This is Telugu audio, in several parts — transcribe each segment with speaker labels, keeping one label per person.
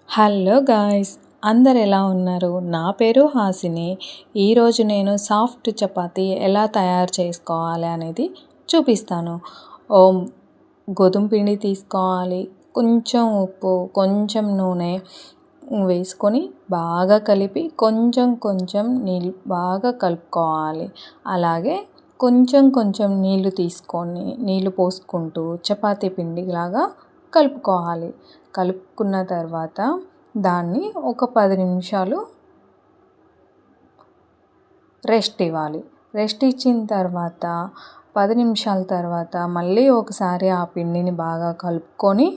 Speaker 1: హలో గాయ్స్, అందరు ఎలా ఉన్నారు? నా పేరు హాసిని. ఈరోజు నేను సాఫ్ట్ చపాతీ ఎలా తయారు చేసుకోవాలి అనేది చూపిస్తాను. గోధుమ పిండి తీసుకోవాలి, కొంచెం ఉప్పు, కొంచెం నూనె వేసుకొని బాగా కలిపి కొంచెం కొంచెం నీళ్ళు బాగా కలుపుకోవాలి. అలాగే కొంచెం కొంచెం నీళ్ళు పోసుకుంటూ చపాతీ పిండిలాగా కలుపుకోవాలి. కలుపుకున్న తర్వాత దాన్ని ఒక 10 నిమిషాలు రెస్ట్ ఇవ్వాలి. రెస్ట్ ఇచ్చిన తర్వాత 10 నిమిషాల తర్వాత మళ్ళీ ఒకసారి ఆ పిండిని బాగా కలుపుకొని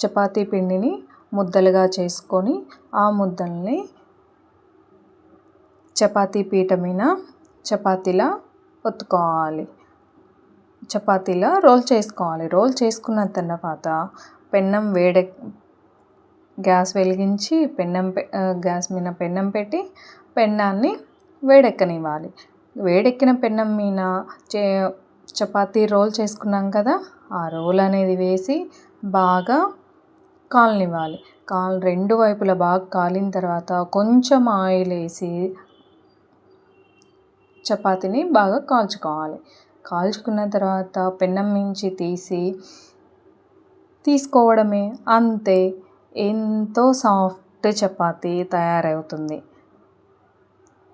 Speaker 1: చపాతీ పిండిని ముద్దలుగా చేసుకొని ఆ ముద్దల్ని చపాతీ పీట మీద చపాతీలా ఒత్తుకోవాలి. చపాతీలా రోల్ చేసుకోవాలి. రోల్ చేసుకున్న తర్వాత గ్యాస్ వెలిగించి గ్యాస్ మీద పెన్నం పెట్టి పెన్నాన్ని వేడెక్కనివ్వాలి. వేడెక్కిన పెన్నం మీద చపాతీ రోల్ చేసుకున్నాం కదా, ఆ రోల్ అనేది వేసి బాగా కాలనివ్వాలి. రెండు వైపులా బాగా కాలిన తర్వాత కొంచెం ఆయిల్ వేసి చపాతీని బాగా కాల్చుకోవాలి. కాల్చుకున్న తర్వాత పెన్నం నుంచి తీసుకోవడమే, అంతే. ఎంతో సాఫ్ట్ చపాతీ తయారవుతుంది.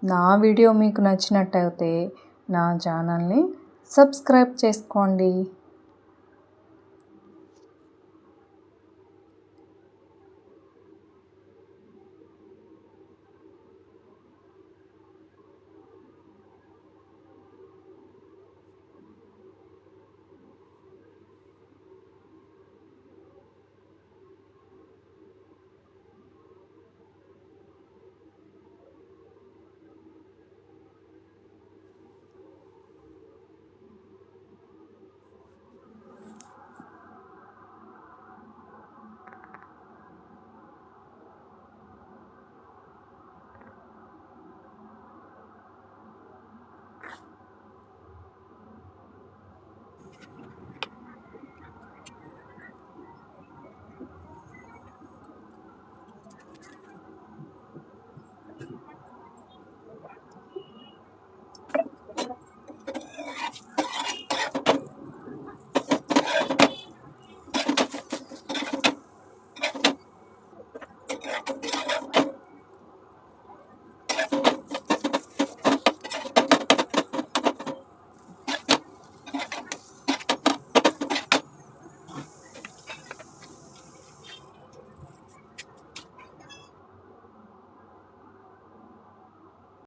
Speaker 1: నా వీడియో మీకు నచ్చినట్టయితే నా ఛానల్ని సబ్స్క్రైబ్ చేసుకోండి.